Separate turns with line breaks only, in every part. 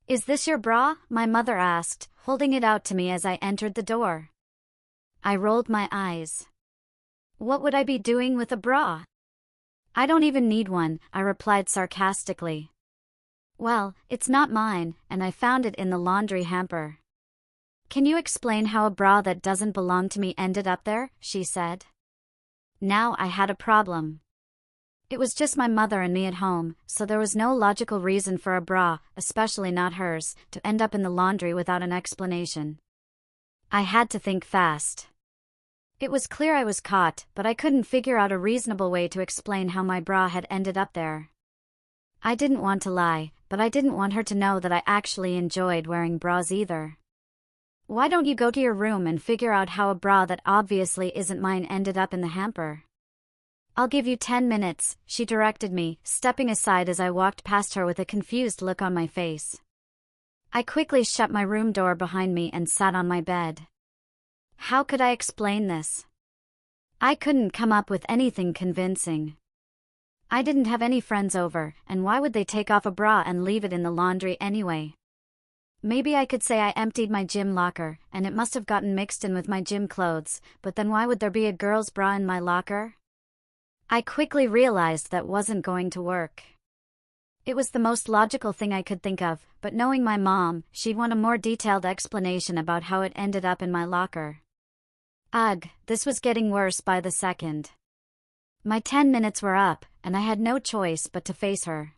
Is this your bra? My mother asked, holding it out to me as I entered the door. I rolled my eyes. What would I be doing with a bra? I don't even need one, I replied sarcastically. Well, it's not mine, and I found it in the laundry hamper. Can you explain how a bra that doesn't belong to me ended up there? She said. Now I had a problem. It was just my mother and me at home, so there was no logical reason for a bra, especially not hers, to end up in the laundry without an explanation. I had to think fast. It was clear I was caught, but I couldn't figure out a reasonable way to explain how my bra had ended up there. I didn't want to lie, but I didn't want her to know that I actually enjoyed wearing bras either. Why don't you go to your room and figure out how a bra that obviously isn't mine ended up in the hamper? I'll give you 10 minutes, she directed me, stepping aside as I walked past her with a confused look on my face. I quickly shut my room door behind me and sat on my bed. How could I explain this? I couldn't come up with anything convincing. I didn't have any friends over, and why would they take off a bra and leave it in the laundry anyway? Maybe I could say I emptied my gym locker, and it must have gotten mixed in with my gym clothes, but then why would there be a girl's bra in my locker? I quickly realized that wasn't going to work. It was the most logical thing I could think of, but knowing my mom, she'd want a more detailed explanation about how it ended up in my locker. Ugh, this was getting worse by the second. My 10 minutes were up, and I had no choice but to face her.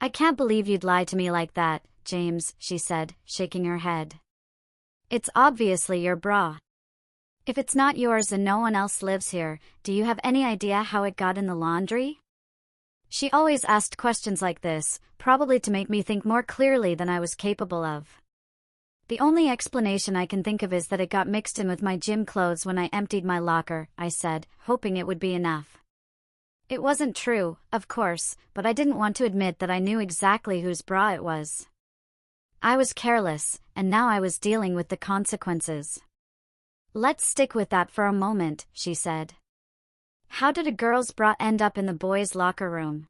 I can't believe you'd lie to me like that, James, she said, shaking her head. It's obviously your bra. If it's not yours and no one else lives here, do you have any idea how it got in the laundry? She always asked questions like this, probably to make me think more clearly than I was capable of. The only explanation I can think of is that it got mixed in with my gym clothes when I emptied my locker, I said, hoping it would be enough. It wasn't true, of course, but I didn't want to admit that I knew exactly whose bra it was. I was careless, and now I was dealing with the consequences. Let's stick with that for a moment, she said. How did a girl's bra end up in the boys' locker room?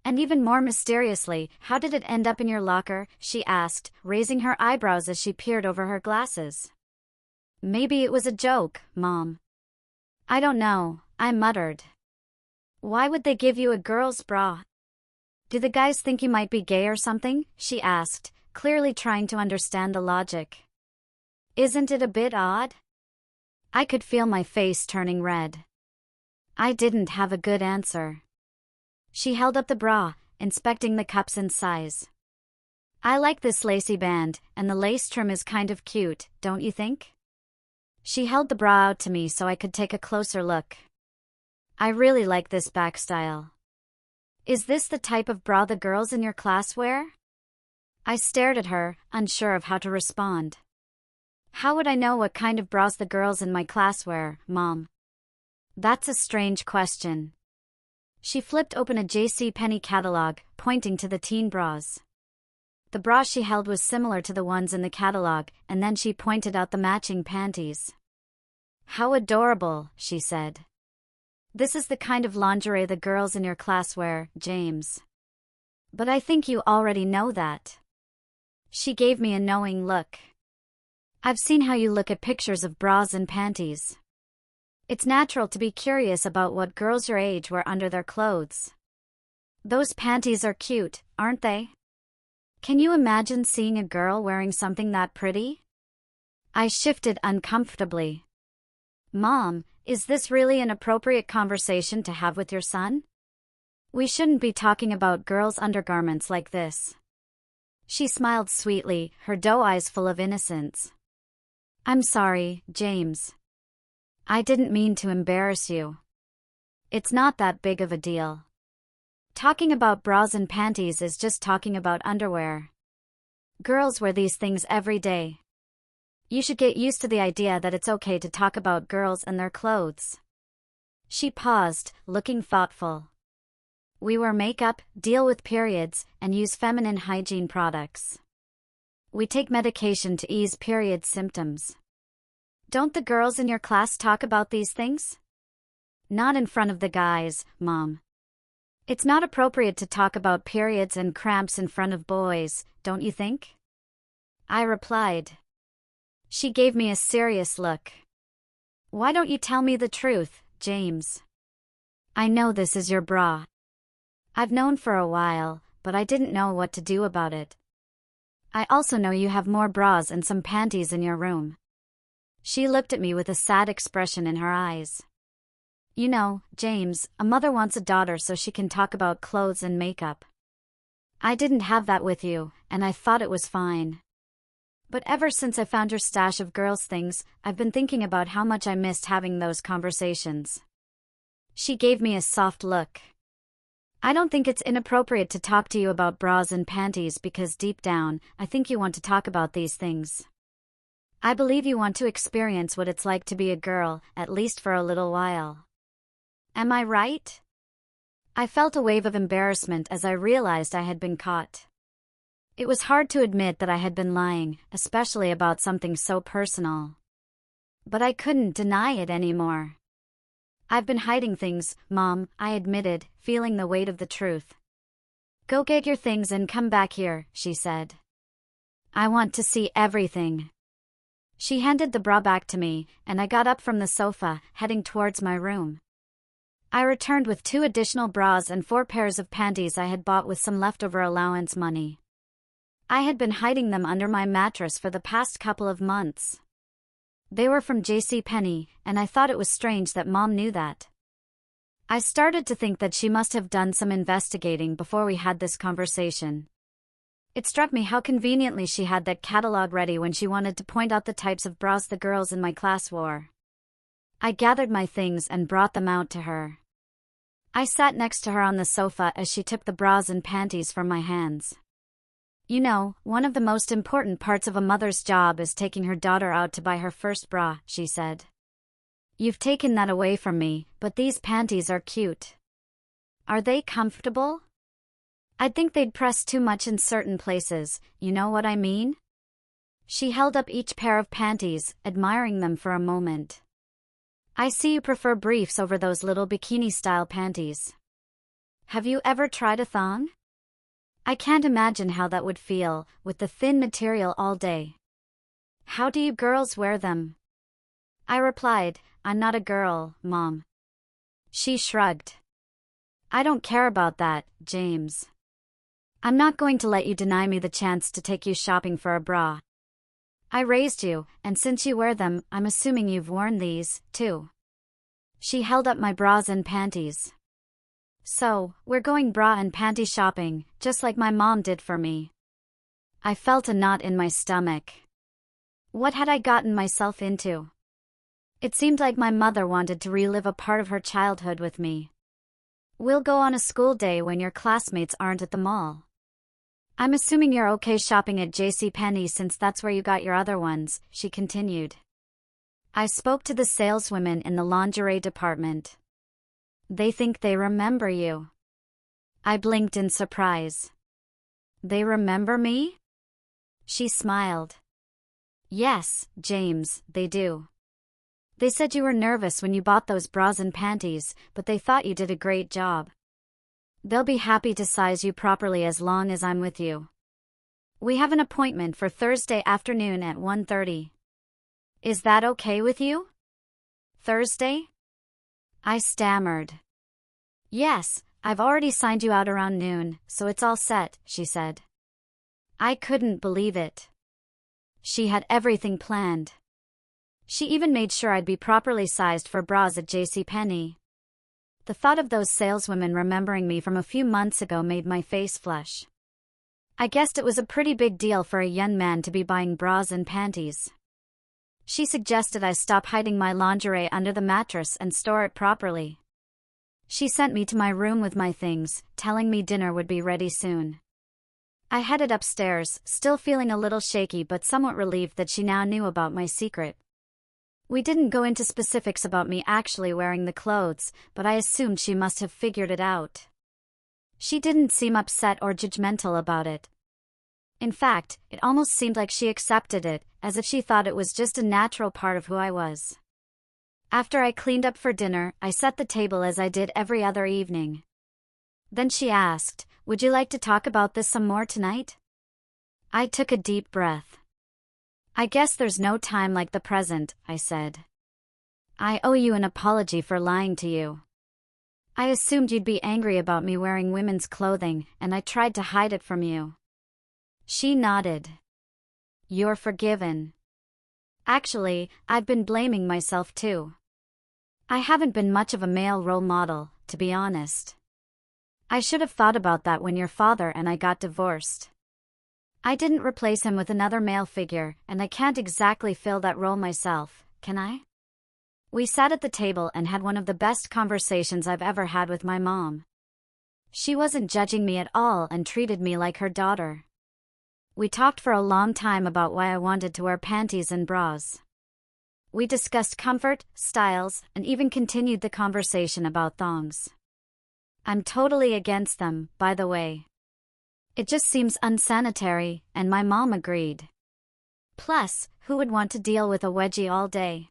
And even more mysteriously, how did it end up in your locker? She asked, raising her eyebrows as she peered over her glasses. Maybe it was a joke, Mom. I don't know, I muttered. Why would they give you a girl's bra? Do the guys think you might be gay or something? She asked, clearly trying to understand the logic. Isn't it a bit odd? I could feel my face turning red. I didn't have a good answer. She held up the bra, inspecting the cups and size. I like this lacy band, and the lace trim is kind of cute, don't you think? She held the bra out to me so I could take a closer look. I really like this back style. Is this the type of bra the girls in your class wear? I stared at her, unsure of how to respond. How would I know what kind of bras the girls in my class wear, Mom? That's a strange question. She flipped open a JCPenney catalog, pointing to the teen bras. The bra she held was similar to the ones in the catalog, and then she pointed out the matching panties. How adorable, she said. This is the kind of lingerie the girls in your class wear, James. But I think you already know that. She gave me a knowing look. I've seen how you look at pictures of bras and panties. It's natural to be curious about what girls your age wear under their clothes. Those panties are cute, aren't they? Can you imagine seeing a girl wearing something that pretty? I shifted uncomfortably. Mom, is this really an appropriate conversation to have with your son? We shouldn't be talking about girls' undergarments like this. She smiled sweetly, her doe eyes full of innocence. I'm sorry, James. I didn't mean to embarrass you. It's not that big of a deal. Talking about bras and panties is just talking about underwear. Girls wear these things every day. You should get used to the idea that it's okay to talk about girls and their clothes. She paused, looking thoughtful. We wear makeup, deal with periods, and use feminine hygiene products. We take medication to ease period symptoms. Don't the girls in your class talk about these things? Not in front of the guys, Mom. It's not appropriate to talk about periods and cramps in front of boys, don't you think? I replied. She gave me a serious look. Why don't you tell me the truth, James? I know this is your bra. I've known for a while, but I didn't know what to do about it. I also know you have more bras and some panties in your room. She looked at me with a sad expression in her eyes. You know, James, a mother wants a daughter so she can talk about clothes and makeup. I didn't have that with you, and I thought it was fine. But ever since I found your stash of girls' things, I've been thinking about how much I missed having those conversations. She gave me a soft look. I don't think it's inappropriate to talk to you about bras and panties because deep down, I think you want to talk about these things. I believe you want to experience what it's like to be a girl, at least for a little while. Am I right? I felt a wave of embarrassment as I realized I had been caught. It was hard to admit that I had been lying, especially about something so personal. But I couldn't deny it anymore. I've been hiding things, Mom, I admitted, feeling the weight of the truth. Go get your things and come back here, she said. I want to see everything. She handed the bra back to me, and I got up from the sofa, heading towards my room. I returned with 2 additional bras and 4 pairs of panties I had bought with some leftover allowance money. I had been hiding them under my mattress for the past couple of months. They were from JCPenney, and I thought it was strange that Mom knew that. I started to think that she must have done some investigating before we had this conversation. It struck me how conveniently she had that catalog ready when she wanted to point out the types of bras the girls in my class wore. I gathered my things and brought them out to her. I sat next to her on the sofa as she took the bras and panties from my hands. You know, one of the most important parts of a mother's job is taking her daughter out to buy her first bra, she said. You've taken that away from me, but these panties are cute. Are they comfortable? I'd think they'd press too much in certain places, you know what I mean? She held up each pair of panties, admiring them for a moment. I see you prefer briefs over those little bikini-style panties. Have you ever tried a thong? I can't imagine how that would feel, with the thin material all day. How do you girls wear them? I replied, I'm not a girl, Mom. She shrugged. I don't care about that, James. I'm not going to let you deny me the chance to take you shopping for a bra. I raised you, and since you wear them, I'm assuming you've worn these, too. She held up my bras and panties. So, we're going bra and panty shopping, just like my mom did for me. I felt a knot in my stomach. What had I gotten myself into? It seemed like my mother wanted to relive a part of her childhood with me. We'll go on a school day when your classmates aren't at the mall. I'm assuming you're okay shopping at JCPenney since that's where you got your other ones, she continued. I spoke to the saleswomen in the lingerie department. They think they remember you. I blinked in surprise. They remember me? She smiled. Yes, James, they do. They said you were nervous when you bought those bras and panties, but they thought you did a great job. They'll be happy to size you properly as long as I'm with you. We have an appointment for Thursday afternoon at 1:30. Is that okay with you? Thursday? I stammered. Yes, I've already signed you out around noon, so it's all set, she said. I couldn't believe it. She had everything planned. She even made sure I'd be properly sized for bras at JCPenney. The thought of those saleswomen remembering me from a few months ago made my face flush. I guessed it was a pretty big deal for a young man to be buying bras and panties. She suggested I stop hiding my lingerie under the mattress and store it properly. She sent me to my room with my things, telling me dinner would be ready soon. I headed upstairs, still feeling a little shaky but somewhat relieved that she now knew about my secret. We didn't go into specifics about me actually wearing the clothes, but I assumed she must have figured it out. She didn't seem upset or judgmental about it. In fact, it almost seemed like she accepted it, as if she thought it was just a natural part of who I was. After I cleaned up for dinner, I set the table as I did every other evening. Then she asked, "Would you like to talk about this some more tonight?" I took a deep breath. "I guess there's no time like the present," I said. "I owe you an apology for lying to you. I assumed you'd be angry about me wearing women's clothing, and I tried to hide it from you." She nodded. "You're forgiven." Actually, I've been blaming myself too. I haven't been much of a male role model, to be honest. I should have thought about that when your father and I got divorced. I didn't replace him with another male figure, and I can't exactly fill that role myself, can I? We sat at the table and had one of the best conversations I've ever had with my mom. She wasn't judging me at all and treated me like her daughter. We talked for a long time about why I wanted to wear panties and bras. We discussed comfort, styles, and even continued the conversation about thongs. I'm totally against them, by the way. It just seems unsanitary, and my mom agreed. Plus, who would want to deal with a wedgie all day?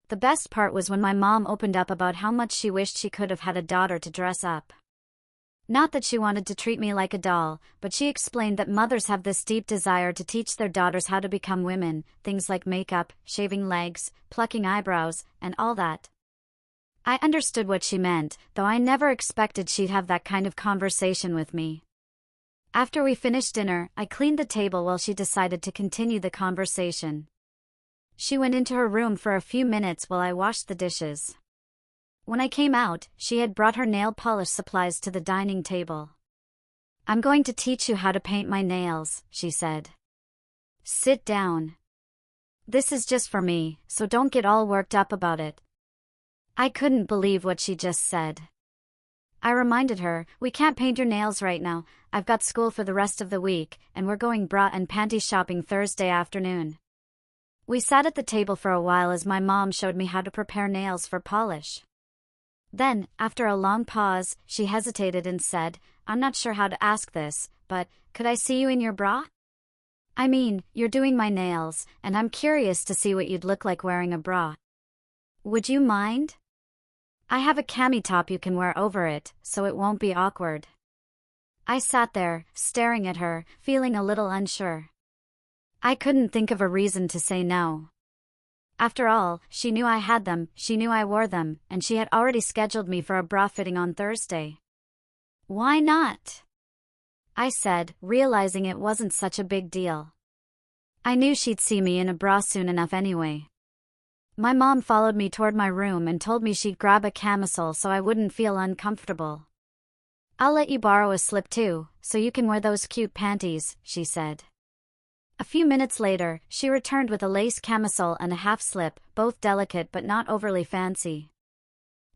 The best part was when my mom opened up about how much she wished she could have had a daughter to dress up. Not that she wanted to treat me like a doll, but she explained that mothers have this deep desire to teach their daughters how to become women, things like makeup, shaving legs, plucking eyebrows, and all that. I understood what she meant, though I never expected she'd have that kind of conversation with me. After we finished dinner, I cleaned the table while she decided to continue the conversation. She went into her room for a few minutes while I washed the dishes. When I came out, she had brought her nail polish supplies to the dining table. "I'm going to teach you how to paint my nails," she said. "Sit down. This is just for me, so don't get all worked up about it." I couldn't believe what she just said. I reminded her, "We can't paint your nails right now, I've got school for the rest of the week, and we're going bra and panty shopping Thursday afternoon." We sat at the table for a while as my mom showed me how to prepare nails for polish. Then, after a long pause, she hesitated and said, "I'm not sure how to ask this, but could I see you in your bra? I mean, you're doing my nails, and I'm curious to see what you'd look like wearing a bra. Would you mind? I have a cami top you can wear over it, so it won't be awkward." I sat there, staring at her, feeling a little unsure. I couldn't think of a reason to say no. After all, she knew I had them, she knew I wore them, and she had already scheduled me for a bra fitting on Thursday. "Why not?" I said, realizing it wasn't such a big deal. I knew she'd see me in a bra soon enough anyway. My mom followed me toward my room and told me she'd grab a camisole so I wouldn't feel uncomfortable. "I'll let you borrow a slip too, so you can wear those cute panties," she said. A few minutes later, she returned with a lace camisole and a half slip, both delicate but not overly fancy.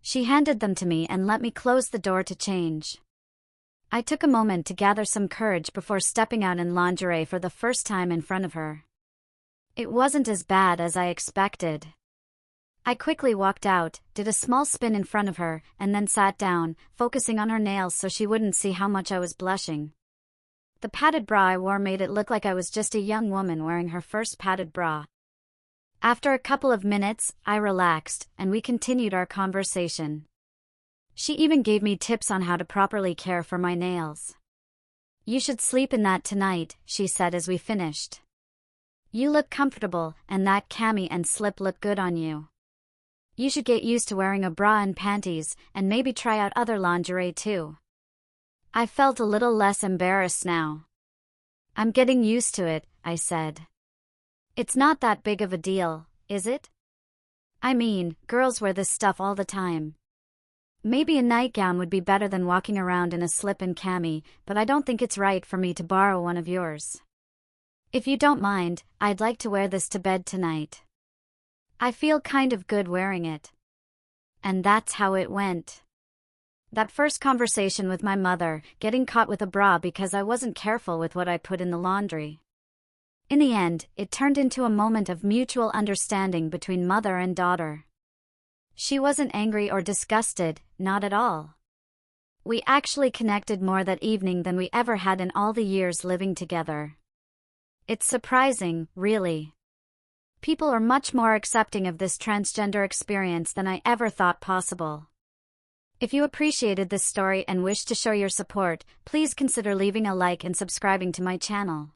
She handed them to me and let me close the door to change. I took a moment to gather some courage before stepping out in lingerie for the first time in front of her. It wasn't as bad as I expected. I quickly walked out, did a small spin in front of her, and then sat down, focusing on her nails so she wouldn't see how much I was blushing. The padded bra I wore made it look like I was just a young woman wearing her first padded bra. After a couple of minutes, I relaxed, and we continued our conversation. She even gave me tips on how to properly care for my nails. "You should sleep in that tonight," she said as we finished. "You look comfortable, and that cami and slip look good on you. You should get used to wearing a bra and panties, and maybe try out other lingerie too." I felt a little less embarrassed now. "I'm getting used to it," I said. "It's not that big of a deal, is it? I mean, girls wear this stuff all the time. Maybe a nightgown would be better than walking around in a slip and cami, but I don't think it's right for me to borrow one of yours. If you don't mind, I'd like to wear this to bed tonight. I feel kind of good wearing it." And that's how it went. That first conversation with my mother, getting caught with a bra because I wasn't careful with what I put in the laundry. In the end, it turned into a moment of mutual understanding between mother and daughter. She wasn't angry or disgusted, not at all. We actually connected more that evening than we ever had in all the years living together. It's surprising, really. People are much more accepting of this transgender experience than I ever thought possible. If you appreciated this story and wish to show your support, please consider leaving a like and subscribing to my channel.